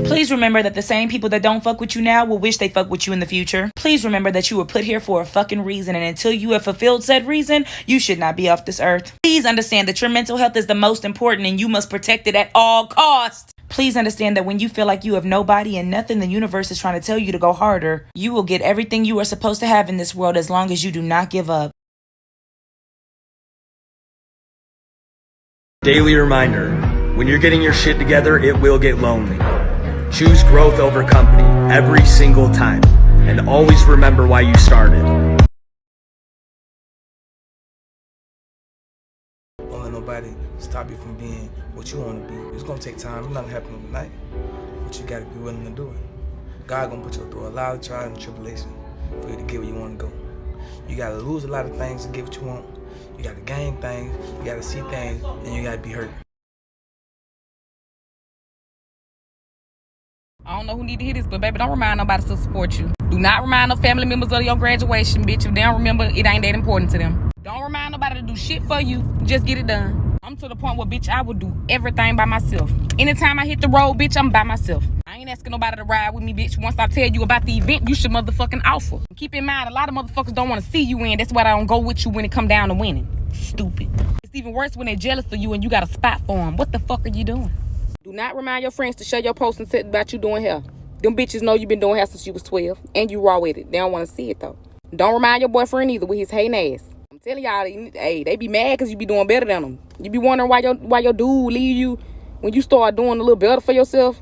Please remember that the same people that don't fuck with you now will wish they fuck with you in the future. Please remember that you were put here for a fucking reason, and until you have fulfilled said reason, you should not be off this earth. Please understand that your mental health is the most important and you must protect it at all costs. Please understand that when you feel like you have nobody and nothing, the universe is trying to tell you to go harder. You will get everything you are supposed to have in this world as long as you do not give up. Daily reminder, when you're getting your shit together, it will get lonely. Choose growth over company every single time, and always remember why you started. Don't let nobody stop you from being what you want to be. It's gonna take time. It's not gonna happen overnight, but you gotta be willing to do it. God gonna put you through a lot of trials and tribulation for you to get where you want to go. You gotta lose a lot of things to get what you want. You gotta gain things. You gotta see things, and you gotta be hurt. I don't know who need to hear this, but baby, don't remind nobody to support you. Do not remind no family members of your graduation, bitch. If they don't remember, it ain't that important to them. Don't remind nobody to do shit for you. Just get it done. I'm to the point where, bitch, I will do everything by myself. Anytime I hit the road, bitch, I'm by myself. I ain't asking nobody to ride with me, bitch. Once I tell you about the event, you should motherfucking offer. Keep in mind, a lot of motherfuckers don't want to see you in. That's why I don't go with you when it come down to winning. Stupid. It's even worse when they're jealous of you and you got a spot for them. What the fuck are you doing? Do not remind your friends to share your post and say about you doing hair. Them bitches know you been doing hair since you was 12. And you raw with it. They don't want to see it, though. Don't remind your boyfriend either with his hating ass. I'm telling y'all, hey, they be mad because you be doing better than them. You be wondering why your dude leave you when you start doing a little better for yourself.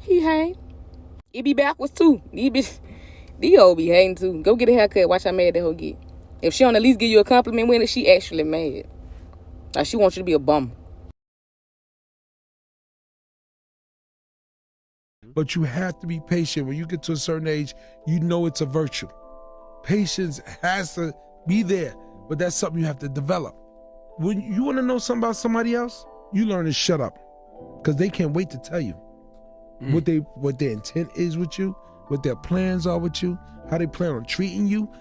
He hang. It be backwards, too. These hoes be hating, too. Go get a haircut. Watch how mad that hoe get. If she don't at least give you a compliment with it, she actually mad. Like, she wants you to be a bum. But you have to be patient. When you get to a certain age, you know it's a virtue. Patience has to be there, but that's something you have to develop. When you want to know something about somebody else, you learn to shut up, because they can't wait to tell you what their intent is with you, what their plans are with you, how they plan on treating you.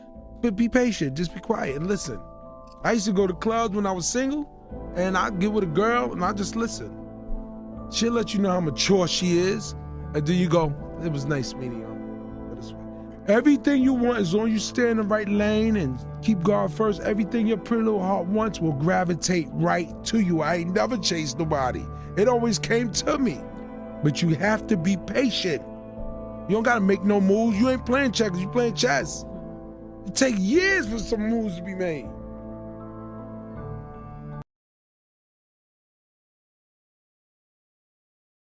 But be patient. Just be quiet and listen. I used to go to clubs when I was single, and I'd get with a girl, and I'd just listen. She'll let you know how mature she is. And then you go, it was nice meeting you. Everything you want, as long as you stay in the right lane and keep God first, everything your pretty little heart wants will gravitate right to you. I ain't never chased nobody. It always came to me. But you have to be patient. You don't gotta make no moves. You ain't playing checkers, you playing chess. It takes years for some moves to be made.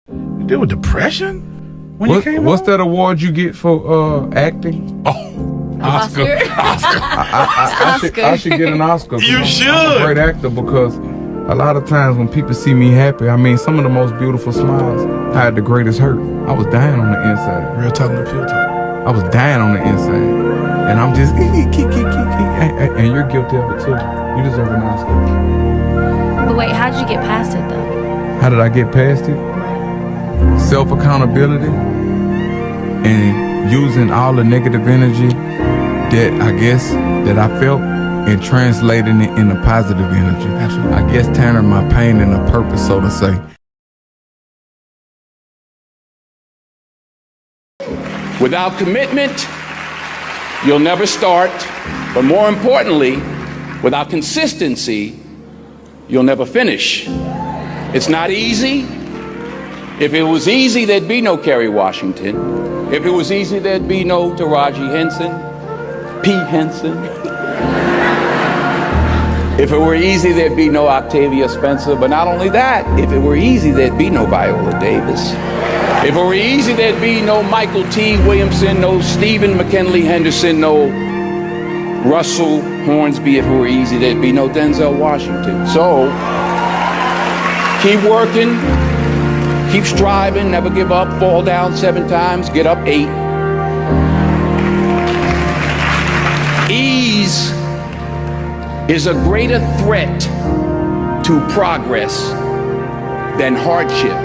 You deal with depression? What's that award you get for acting? Oscar. I should get an Oscar. You should. I'm a great actor, because a lot of times when people see me happy, I mean, some of the most beautiful smiles, I had the greatest hurt. I was dying on the inside. Real talking to pure talk. I was dying on the inside. And I'm just, and you're guilty of it too. You deserve an Oscar. But wait, how did you get past it though? How did I get past it? Self-accountability and using all the negative energy that I felt and translating it into positive energy. Absolutely. I guess turning my pain into purpose, so to say. Without commitment, you'll never start. But more importantly, without consistency, you'll never finish. It's not easy. If it was easy, there'd be no Kerry Washington. If it was easy, there'd be no Taraji Henson, P. Henson. If it were easy, there'd be no Octavia Spencer. But not only that, if it were easy, there'd be no Viola Davis. If it were easy, there'd be no Michael T. Williamson, no Stephen McKinley Henderson, no Russell Hornsby. If it were easy, there'd be no Denzel Washington. So, keep working. Keep striving, never give up, fall down 7 times, get up 8. Ease is a greater threat to progress than hardship.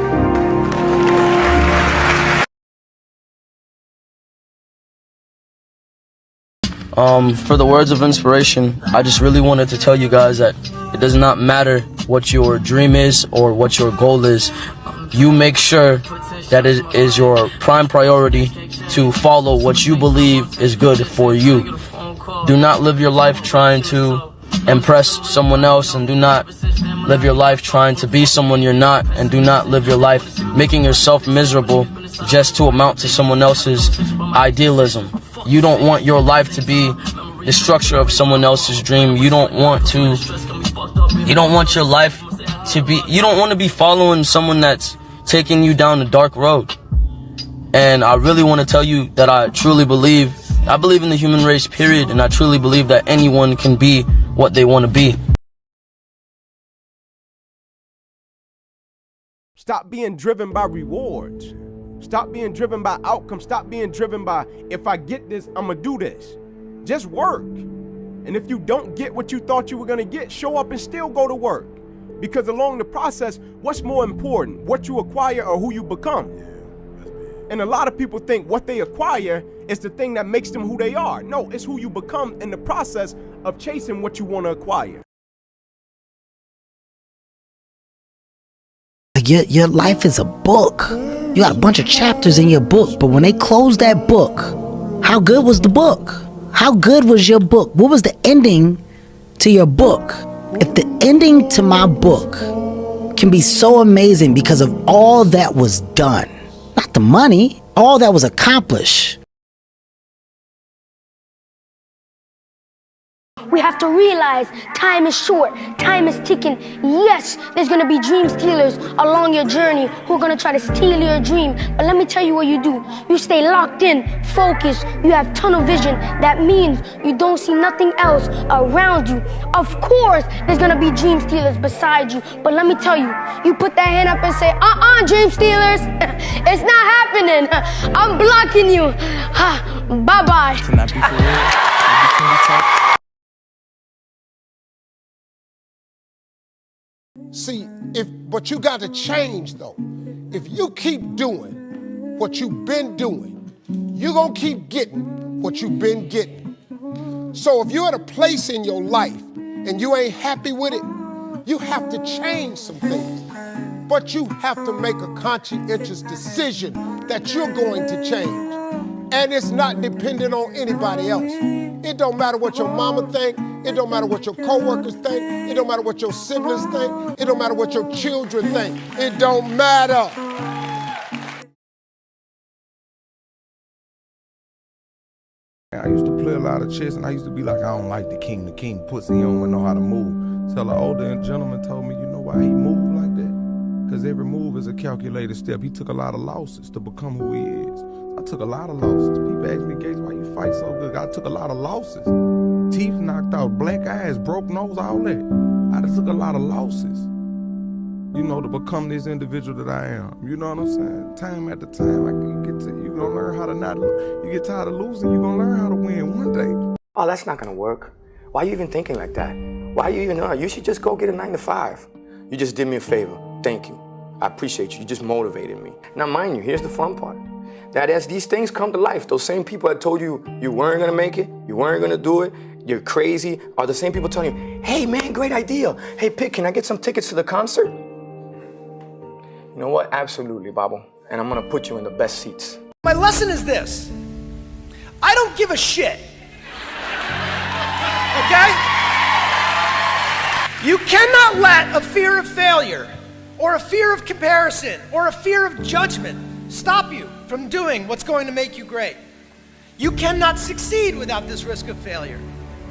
For the words of inspiration, I just really wanted to tell you guys that it does not matter what your dream is or what your goal is. you make sure that it is your prime priority to follow what you believe is good for you. Do not live your life trying to impress someone else, and do not live your life trying to be someone you're not, and do not live your life making yourself miserable just to amount to someone else's idealism. You don't want your life to be the structure of someone else's dream. You don't want your life to be, you don't want to be following someone that's taking you down a dark road. And I really want to tell you that I believe in the human race, period, and I truly believe that anyone can be what they want to be. Stop being driven by rewards. Stop being driven by outcomes. Stop being driven by, if I get this, I'm going to do this. Just work. And if you don't get what you thought you were going to get, show up and still go to work. Because along the process, what's more important, what you acquire or who you become? And a lot of people think what they acquire is the thing that makes them who they are. No, it's who you become in the process of chasing what you want to acquire. Your life is a book. You got a bunch of chapters in your book, but when they close that book, how good was the book? How good was your book? What was the ending to your book? If the ending to my book can be so amazing because of all that was done, not the money, all that was accomplished. We have to realize time is short, time is ticking. Yes, there's gonna be dream stealers along your journey who are gonna try to steal your dream. But let me tell you what you do. You stay locked in, focused, you have tunnel vision. That means you don't see nothing else around you. Of course, there's gonna be dream stealers beside you. But let me tell you, you put that hand up and say, dream stealers, it's not happening. I'm blocking you. Bye-bye. Can I be for real? See, but you got to change though. If you keep doing what you've been doing, you're gonna keep getting what you've been getting. So if you're at a place in your life and you ain't happy with it, you have to change some things. But you have to make a conscientious decision that you're going to change. And it's not dependent on anybody else. It don't matter what your mama think. It don't matter what your coworkers think. It don't matter what your siblings think. It don't matter what your children think. It don't matter. I used to play a lot of chess, and I used to be like, I don't like the king. The king pussy, he don't even know how to move. Till an older gentleman told me, you know why he moved like that? Because every move is a calculated step. He took a lot of losses to become who he is. I took a lot of losses. People ask me, Gates, why you fight so good? I took a lot of losses. Teeth knocked out, black eyes, broke nose, all that. I just took a lot of losses, you know, to become this individual that I am. You know what I'm saying? Time after time, you're gonna learn how to not lose. You get tired of losing, you're gonna learn how to win one day. Oh, that's not gonna work. Why are you even thinking like that? Why are you even you should just go get a 9-to-5. You just did me a favor. Thank you. I appreciate you. You just motivated me. Now, mind you, here's the fun part. That as these things come to life, those same people that told you you weren't gonna make it, you weren't gonna do it, you're crazy, are the same people telling you, hey man, great idea. Hey Pitt, can I get some tickets to the concert? You know what? Absolutely, Babu. And I'm gonna put you in the best seats. My lesson is this. I don't give a shit. Okay? You cannot let a fear of failure or a fear of comparison or a fear of judgment stop you from doing what's going to make you great. You cannot succeed without this risk of failure.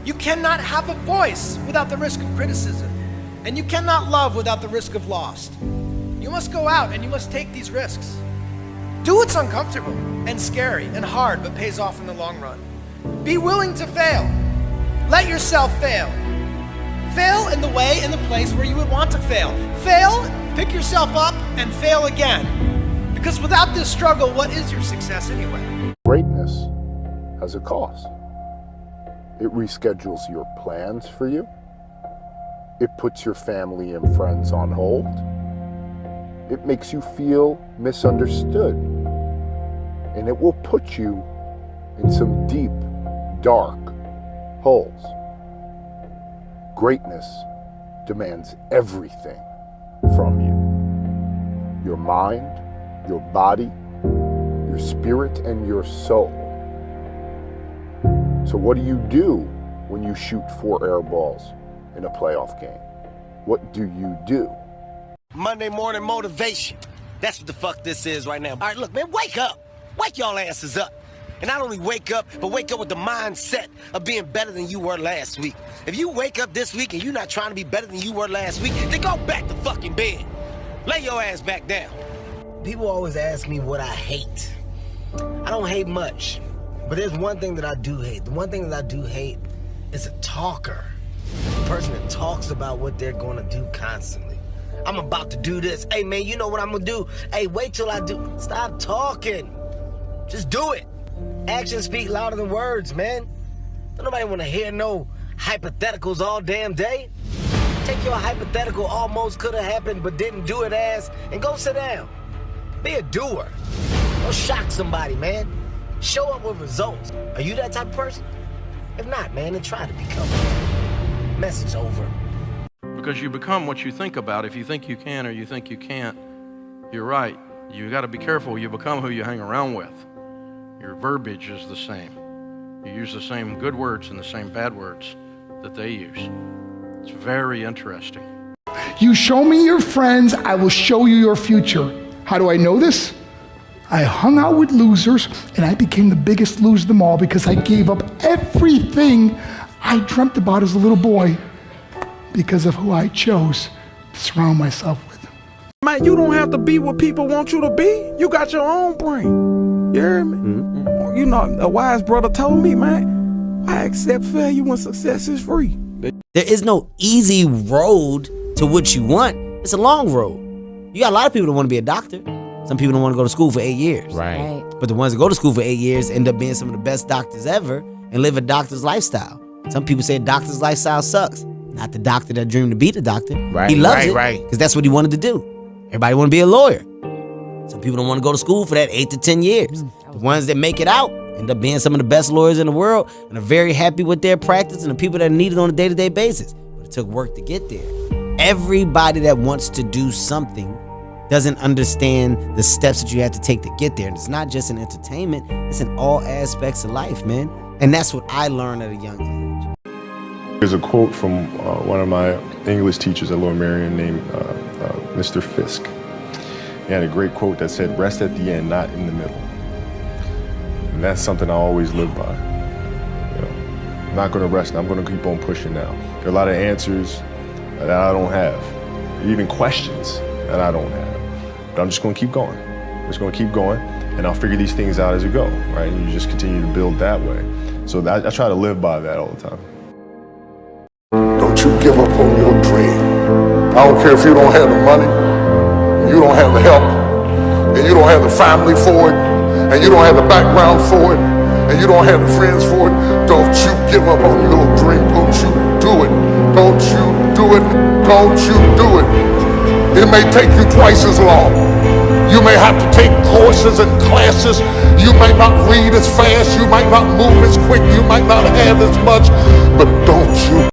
You cannot have a voice without the risk of criticism. And you cannot love without the risk of loss. You must go out and you must take these risks. Do what's uncomfortable and scary and hard but pays off in the long run. Be willing to fail. Let yourself fail. Fail in the way and the place where you would want to fail. Fail, pick yourself up, and fail again. Because without this struggle, what is your success anyway? Greatness has a cost. It reschedules your plans for you. It puts your family and friends on hold. It makes you feel misunderstood. And it will put you in some deep, dark holes. Greatness demands everything from you. your mind, your body, your spirit, and your soul. So what do when you shoot 4 air balls in a playoff game? What do you do? Monday morning motivation. That's what the fuck this is right now. All right, look, man, wake up. Wake y'all asses up. And not only wake up, but wake up with the mindset of being better than you were last week. If you wake up this week and you're not trying to be better than you were last week, then go back to fucking bed. Lay your ass back down. People always ask me what I hate. I don't hate much, but there's one thing that I do hate. The one thing that I do hate is a talker. A person that talks about what they're gonna do constantly. I'm about to do this. Hey, man, you know what I'm gonna do? Hey, wait till I do. Stop talking. Just do it. Actions speak louder than words, man. Don't nobody want to hear no hypotheticals all damn day. Take your hypothetical almost could have happened but didn't do it ass and go sit down. Be a doer. Go shock somebody, man. Show up with results. Are you that type of person? If not, man, then try to become one. Message over. Because you become what you think about. If you think you can or you think you can't, you're right. You got to be careful. You become who you hang around with. Your verbiage is the same. You use the same good words and the same bad words that they use. It's very interesting. You show me your friends, I will show you your future. How do I know this? I hung out with losers and I became the biggest loser of them all because I gave up everything I dreamt about as a little boy because of who I chose to surround myself with. Man, you don't have to be what people want you to be. You got your own brain. You hear me? Mm-hmm. You know, a wise brother told me, man, I accept failure when success is free. There is no easy road to what you want. It's a long road. You got a lot of people that want to be a doctor. Some people don't want to go to school for 8 years. Right. But the ones that go to school for 8 years end up being some of the best doctors ever and live a doctor's lifestyle. Some people say a doctor's lifestyle sucks. Not the doctor that dreamed to be the doctor. Right. He loves it because that's what he wanted to do. Everybody want to be a lawyer. Some people don't want to go to school for that 8 to 10 years. The ones that make it out end up being some of the best lawyers in the world and are very happy with their practice and the people that are needed on a day-to-day basis. But it took work to get there. Everybody that wants to do something doesn't understand the steps that you have to take to get there. And it's not just in entertainment, it's in all aspects of life, man. And that's what I learned at a young age. There's a quote from one of my English teachers at Lower Merion named Mr. Fisk. He had a great quote that said, "Rest at the end, not in the middle." And that's something I always live by. You know, I'm not going to rest. I'm going to keep on pushing now. There are a lot of answers that I don't have, even questions that I don't have. But I'm just going to keep going. I'm just going to keep going, and I'll figure these things out as we go, right? And you just continue to build that way. So I try to live by that all the time. Don't you give up on your dream. I don't care if you don't have the money, you don't have the help, and you don't have the family for it, and you don't have the background for it, and you don't have the friends for it. Don't you give up on your dream. Don't you do it. Don't you do it. Don't you do it. It may take you twice as long. You may have to take courses and classes. You might not read as fast. You might not move as quick. You might not have as much. But don't you